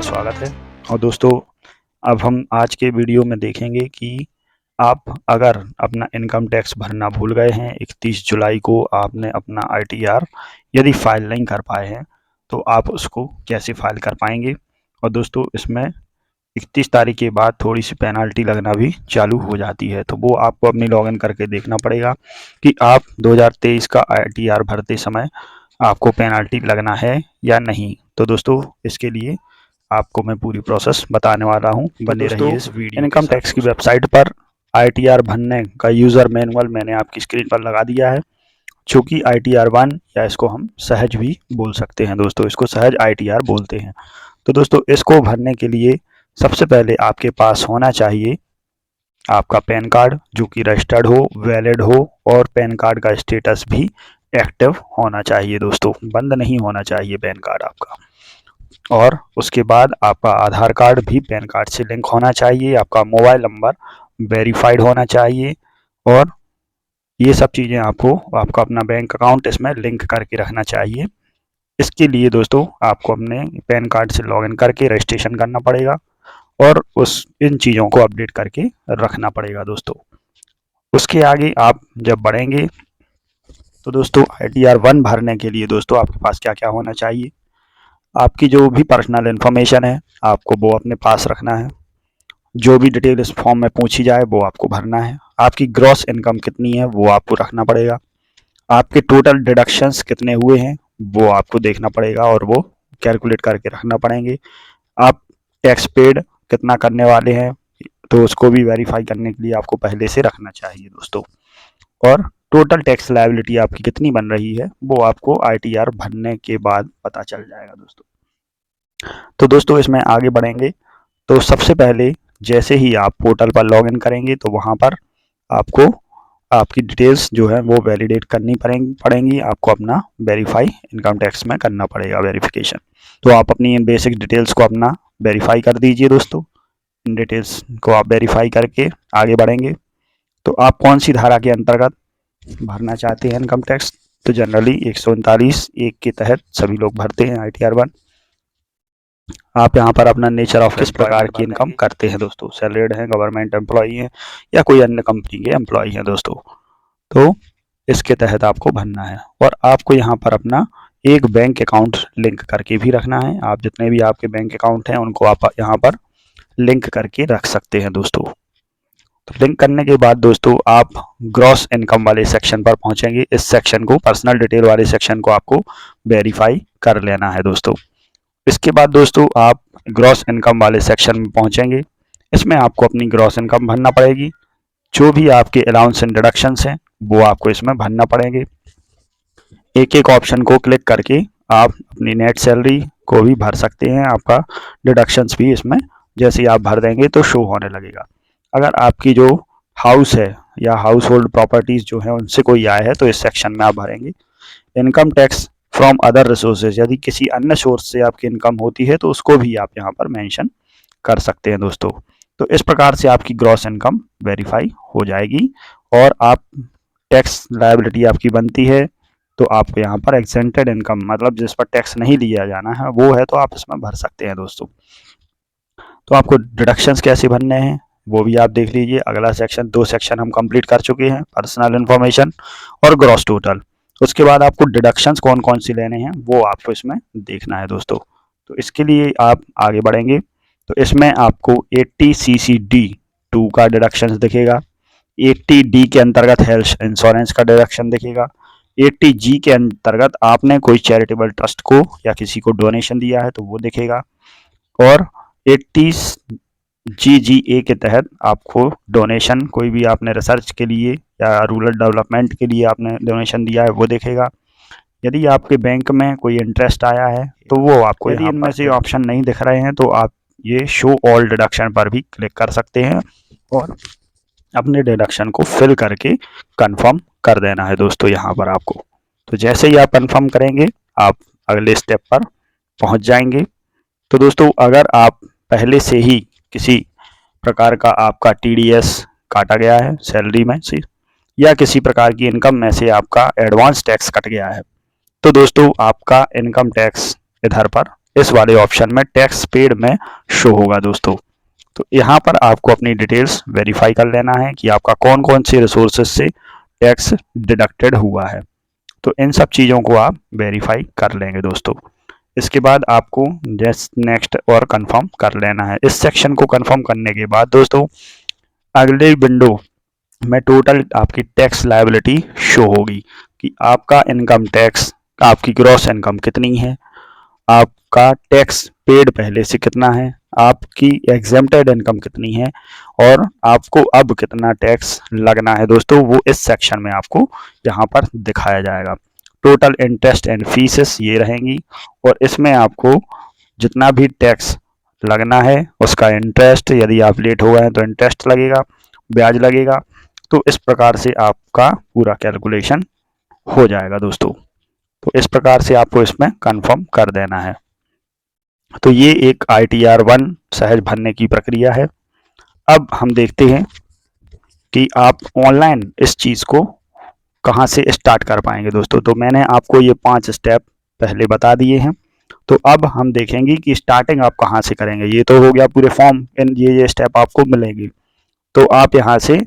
स्वागत है। और दोस्तों, अब हम आज के वीडियो में देखेंगे कि आप अगर अपना इनकम टैक्स भरना भूल गए हैं, 31 जुलाई को आपने अपना ITR यदि फाइल नहीं कर पाए हैं तो आप उसको कैसे फाइल कर पाएंगे। और दोस्तों, इसमें 31 तारीख के बाद थोड़ी सी पेनल्टी लगना भी चालू हो जाती है, तो वो आपको अपनी लॉगिन करके देखना पड़ेगा कि आप 2023 का ITR भरते समय आपको पेनल्टी लगना है या नहीं। तो दोस्तों, इसके लिए आपको मैं पूरी प्रोसेस बताने वाला हूं, बने रहिए इस वीडियो। इनकम टैक्स की वेबसाइट पर ITR भरने का यूज़र मैनुअल मैंने आपकी स्क्रीन पर लगा दिया है, जो कि ITR 1 या इसको हम सहज भी बोल सकते हैं। दोस्तों, इसको सहज ITR बोलते हैं। तो दोस्तों, इसको भरने के लिए सबसे पहले आपके पास होना चाहिए आपका पैन कार्ड, जो कि रजिस्टर्ड हो, वैलिड हो, और पैन कार्ड का स्टेटस भी एक्टिव होना चाहिए। दोस्तों, बंद नहीं होना चाहिए पैन कार्ड आपका। और उसके बाद आपका आधार कार्ड भी पैन कार्ड से लिंक होना चाहिए, आपका मोबाइल नंबर वेरीफाइड होना चाहिए, और ये सब चीज़ें आपको आपका अपना बैंक अकाउंट इसमें लिंक करके रखना चाहिए। इसके लिए दोस्तों, आपको अपने पैन कार्ड से लॉगिन करके रजिस्ट्रेशन करना पड़ेगा और इन चीज़ों को अपडेट करके रखना पड़ेगा। दोस्तों, उसके आगे आप जब बढ़ेंगे तो दोस्तों, ITR 1 भरने के लिए दोस्तों आपके पास क्या क्या होना चाहिए। आपकी जो भी पर्सनल इन्फॉर्मेशन है आपको वो अपने पास रखना है। जो भी डिटेल इस फॉर्म में पूछी जाए वो आपको भरना है। आपकी ग्रॉस इनकम कितनी है वो आपको रखना पड़ेगा। आपके टोटल डिडक्शंस कितने हुए हैं वो आपको देखना पड़ेगा और वो कैलकुलेट करके रखना पड़ेंगे। आप टैक्स पेड कितना करने वाले हैं तो उसको भी वेरीफाई करने के लिए आपको पहले से रखना चाहिए दोस्तों। और टोटल टैक्स लायबिलिटी आपकी कितनी बन रही है वो आपको ITR भरने के बाद पता चल जाएगा दोस्तों। तो दोस्तों, इसमें आगे बढ़ेंगे तो सबसे पहले जैसे ही आप पोर्टल पर लॉगिन करेंगे तो वहाँ पर आपको आपकी डिटेल्स जो है वो वैलिडेट करनी पड़ेंगी। आपको अपना वेरीफाई इनकम टैक्स में करना पड़ेगा वेरिफिकेशन। तो आप अपनी इन बेसिक डिटेल्स को अपना वेरीफाई कर दीजिए दोस्तों। इन डिटेल्स को आप वेरीफाई करके आगे बढ़ेंगे तो आप कौन सी धारा के अंतर्गत भरना चाहते हैं इनकम टैक्स। तो जनरली 139(1) के तहत सभी लोग भरते हैं ITR 1। आप यहाँ पर अपना नेचर ऑफ किस प्रकार की इनकम करते हैं दोस्तों, सैलरीड हैं, गवर्नमेंट एम्प्लॉई हैं, या कोई अन्य कंपनी के एम्प्लॉई हैं दोस्तों। तो इसके तहत आपको भरना है और आपको यहाँ पर अपना एक बैंक अकाउंट लिंक करके भी रखना है। आप जितने भी आपके बैंक अकाउंट हैं उनको आप यहाँ पर लिंक करके रख सकते हैं दोस्तों। तो लिंक करने के बाद दोस्तों आप ग्रॉस इनकम वाले सेक्शन पर पहुंचेंगे। इस सेक्शन को, पर्सनल डिटेल वाले सेक्शन को आपको वेरीफाई कर लेना है दोस्तों। इसके बाद दोस्तों आप ग्रॉस इनकम वाले सेक्शन में पहुंचेंगे। इसमें आपको अपनी ग्रॉस इनकम भरना पड़ेगी। जो भी आपके अलाउंस एंड डिडक्शंस हैं वो आपको इसमें भरना पड़ेंगे। एक एक ऑप्शन को क्लिक करके आप अपनी नेट सैलरी को भी भर सकते हैं। आपका डिडक्शंस भी इसमें जैसे ही आप भर देंगे तो शो होने लगेगा। अगर आपकी जो हाउस है या हाउस होल्ड प्रॉपर्टीज़ जो है उनसे कोई आय है तो इस सेक्शन में आप भरेंगे। Income tax from other resources, यदि किसी अन्य सोर्स से आपकी इनकम होती है तो उसको भी आप यहाँ पर मेंशन कर सकते हैं दोस्तों। तो इस प्रकार से आपकी ग्रॉस इनकम वेरीफाई हो जाएगी और आप टैक्स लायबिलिटी आपकी बनती है तो आपको यहाँ पर एक्सेंटेड इनकम, मतलब जिस पर टैक्स नहीं लिया जाना है वो है, तो आप इसमें भर सकते हैं दोस्तों। तो आपको डिडक्शंस कैसे भरने हैं वो भी आप देख लीजिए। अगला सेक्शन, 2 सेक्शन हम कंप्लीट कर चुके हैं, पर्सनल इन्फॉर्मेशन और ग्रॉस टोटल। उसके बाद आपको डिडक्शंस कौन कौन सी लेने हैं वो आपको इसमें देखना है दोस्तों। तो इसके लिए आप आगे बढ़ेंगे तो इसमें आपको 80CC-D2 का डिडक्शंस दिखेगा, 80D के अंतर्गत हेल्थ इंश्योरेंस का डिडक्शन दिखेगा, 80G के अंतर्गत आपने कोई चैरिटेबल ट्रस्ट को या किसी को डोनेशन दिया है तो वो दिखेगा, और 80GGA के तहत आपको डोनेशन, कोई भी आपने रिसर्च के लिए या रूरल डेवलपमेंट के लिए आपने डोनेशन दिया है वो देखेगा। यदि आपके बैंक में कोई इंटरेस्ट आया है तो वो आपको, यदि इनमें से ऑप्शन नहीं दिख रहे हैं तो आप ये शो ऑल डिडक्शन पर भी क्लिक कर सकते हैं और अपने डिडक्शन को फिल करके कंफर्म कर देना है दोस्तों यहाँ पर आपको। तो जैसे ही आप कंफर्म करेंगे आप अगले स्टेप पर पहुँच जाएंगे। तो दोस्तों, अगर आप पहले से ही किसी प्रकार का आपका TDS काटा गया है सैलरी में से, या किसी प्रकार की इनकम में से आपका एडवांस टैक्स कट गया है, तो दोस्तों आपका इनकम टैक्स इधर पर इस वाले ऑप्शन में टैक्स पेड में शो होगा दोस्तों। तो यहाँ पर आपको अपनी डिटेल्स वेरीफाई कर लेना है कि आपका कौन कौन से रिसोर्सेज से टैक्स डिडक्टेड हुआ है। तो इन सब चीज़ों को आप वेरीफाई कर लेंगे दोस्तों। इसके बाद आपको जस्ट नेक्स्ट और कंफर्म कर लेना है। इस सेक्शन को कंफर्म करने के बाद दोस्तों अगले विंडो में टोटल आपकी टैक्स लायबिलिटी शो होगी कि आपका इनकम टैक्स, आपकी ग्रॉस इनकम कितनी है, आपका टैक्स पेड पहले से कितना है, आपकी एग्जेम्प्टेड इनकम कितनी है और आपको अब कितना टैक्स लगना है दोस्तों, वो इस सेक्शन में आपको यहाँ पर दिखाया जाएगा। टोटल इंटरेस्ट एंड फीसेस ये रहेंगी और इसमें आपको जितना भी टैक्स लगना है उसका इंटरेस्ट, यदि आप लेट हो गए हैं तो इंटरेस्ट लगेगा, ब्याज लगेगा। तो इस प्रकार से आपका पूरा कैलकुलेशन हो जाएगा दोस्तों। तो इस प्रकार से आपको इसमें कंफर्म कर देना है। तो ये एक ITR 1 सहज भरने की प्रक्रिया है। अब हम देखते हैं कि आप ऑनलाइन इस चीज़ को कहाँ से स्टार्ट कर पाएंगे दोस्तों। तो मैंने आपको ये 5 स्टेप पहले बता दिए हैं। तो अब हम देखेंगे कि स्टार्टिंग आप कहाँ से करेंगे। ये तो हो गया पूरे फॉर्म, ये स्टेप आपको मिलेंगे। तो आप यहाँ से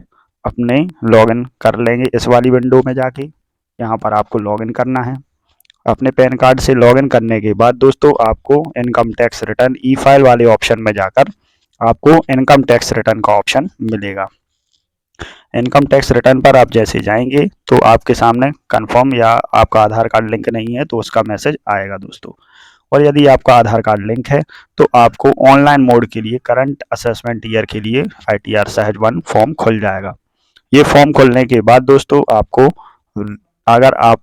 अपने लॉगिन कर लेंगे इस वाली विंडो में जाके। यहाँ पर आपको लॉगिन करना है। अपने पैन कार्ड से लॉगिन करने के बाद दोस्तों आपको इनकम टैक्स रिटर्न ई फाइल वाले ऑप्शन में जाकर आपको इनकम टैक्स रिटर्न का ऑप्शन मिलेगा। इनकम टैक्स रिटर्न पर आप जैसे जाएंगे तो आपके सामने कंफर्म या आपका आधार कार्ड लिंक नहीं है तो उसका मैसेज आएगा दोस्तों। और यदि आपका आधार कार्ड लिंक है तो आपको ऑनलाइन मोड के लिए करंट असेसमेंट ईयर के लिए ITR सहज 1 फॉर्म खुल जाएगा। ये फॉर्म खुलने के बाद दोस्तों आपको, अगर आप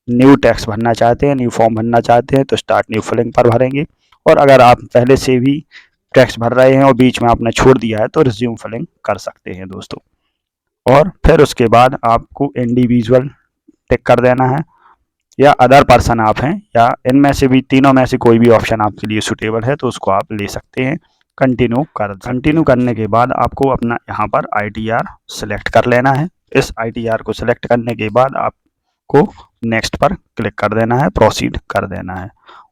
न्यू टैक्स भरना चाहते हैं, न्यू फॉर्म भरना चाहते हैं तो स्टार्ट न्यू फिलिंग पर भरेंगे। और अगर आप पहले से भी टैक्स भर रहे हैं और बीच में आपने छोड़ दिया है तो रिज्यूम फिलिंग कर सकते हैं दोस्तों। और फिर उसके बाद आपको इंडिविजुअल टिक कर देना है या अदर पर्सन आप हैं, या इनमें से भी तीनों में से कोई भी ऑप्शन आपके लिए सूटेबल है तो उसको आप ले सकते हैं। कंटिन्यू करने के बाद आपको अपना यहाँ पर ITR सेलेक्ट कर लेना है। इस ITR को सिलेक्ट करने के बाद आपको नेक्स्ट पर क्लिक कर देना है, प्रोसीड कर देना है।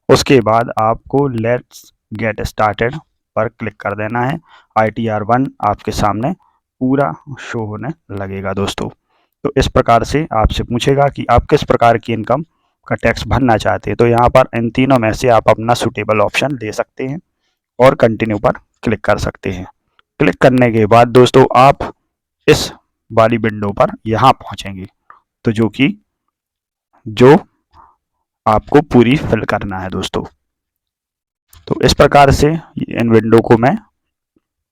उसके बाद आपको लेट्स गेट स्टार्टेड पर क्लिक कर देना है। ITR 1 आपके सामने पूरा शो होने लगेगा दोस्तों। तो इस प्रकार से आपसे पूछेगा कि आप किस प्रकार की इनकम का टैक्स भरना चाहते हैं। तो यहाँ पर इन तीनों में से आप अपना सूटेबल ऑप्शन ले सकते हैं और कंटिन्यू पर क्लिक कर सकते हैं। क्लिक करने के बाद दोस्तों आप इस वाली विंडो पर यहाँ पहुँचेंगे, तो जो आपको पूरी फिल करना है दोस्तों। तो इस प्रकार से इन विंडो को मैं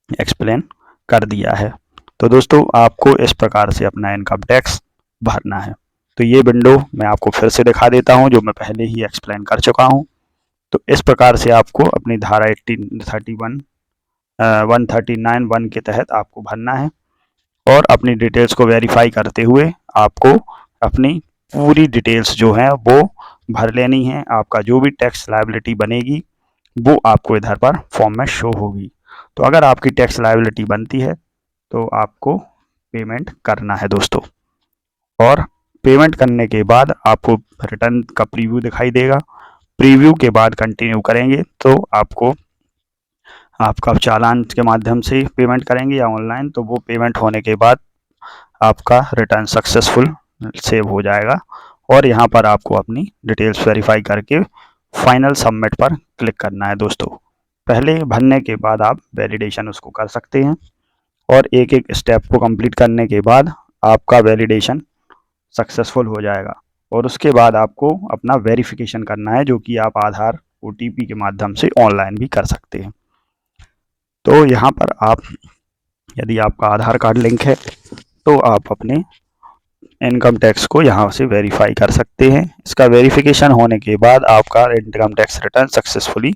एक्सप्लेन कर दिया है। तो दोस्तों आपको इस प्रकार से अपना इनकम टैक्स भरना है। तो ये विंडो मैं आपको फिर से दिखा देता हूँ जो मैं पहले ही एक्सप्लेन कर चुका हूँ। तो इस प्रकार से आपको अपनी धारा 139(1) के तहत आपको भरना है और अपनी डिटेल्स को वेरीफाई करते हुए आपको अपनी पूरी डिटेल्स जो हैं वो भर लेनी है। आपका जो भी टैक्स लायबिलिटी बनेगी वो आपको इधर पर फॉर्म में शो होगी। तो अगर आपकी टैक्स लायबिलिटी बनती है तो आपको पेमेंट करना है दोस्तों। और पेमेंट करने के बाद आपको रिटर्न का प्रीव्यू दिखाई देगा। प्रीव्यू के बाद कंटिन्यू करेंगे तो आपको आपका चालान के माध्यम से पेमेंट करेंगे या ऑनलाइन, तो वो पेमेंट होने के बाद आपका रिटर्न सक्सेसफुल सेव हो जाएगा। और यहाँ पर आपको अपनी डिटेल्स वेरीफाई करके फाइनल सबमिट पर क्लिक करना है दोस्तों। पहले भरने के बाद आप वैलिडेशन उसको कर सकते हैं और एक एक स्टेप को कंप्लीट करने के बाद आपका वैलिडेशन सक्सेसफुल हो जाएगा। और उसके बाद आपको अपना वेरिफिकेशन करना है जो कि आप आधार OTP के माध्यम से ऑनलाइन भी कर सकते हैं। तो यहाँ पर आप, यदि आपका आधार कार्ड लिंक है तो आप अपने इनकम टैक्स को यहाँ से वेरीफाई कर सकते हैं। इसका वेरिफिकेशन होने के बाद आपका income tax return successfully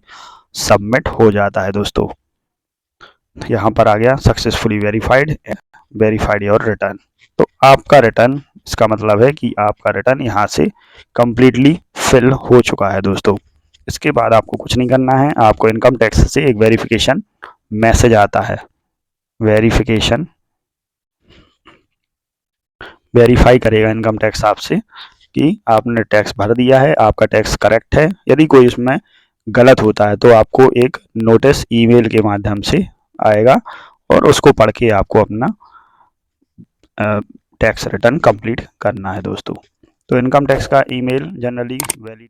submit हो जाता है दोस्तों। यहाँ पर आ गया सक्सेसफुली वेरीफाइड योर रिटर्न। तो आपका रिटर्न, इसका मतलब है कि आपका रिटर्न यहाँ से कंप्लीटली फिल हो चुका है दोस्तों। इसके बाद आपको कुछ नहीं करना है। आपको इनकम टैक्स से एक वेरिफिकेशन मैसेज आता है। वेरीफाई करेगा इनकम टैक्स आपसे कि आपने टैक्स भर दिया है, आपका टैक्स करेक्ट है। यदि कोई इसमें गलत होता है तो आपको एक नोटिस ईमेल के माध्यम से आएगा और उसको पढ़ के आपको अपना टैक्स रिटर्न कंप्लीट करना है दोस्तों। तो इनकम टैक्स का ईमेल जनरली वैलिड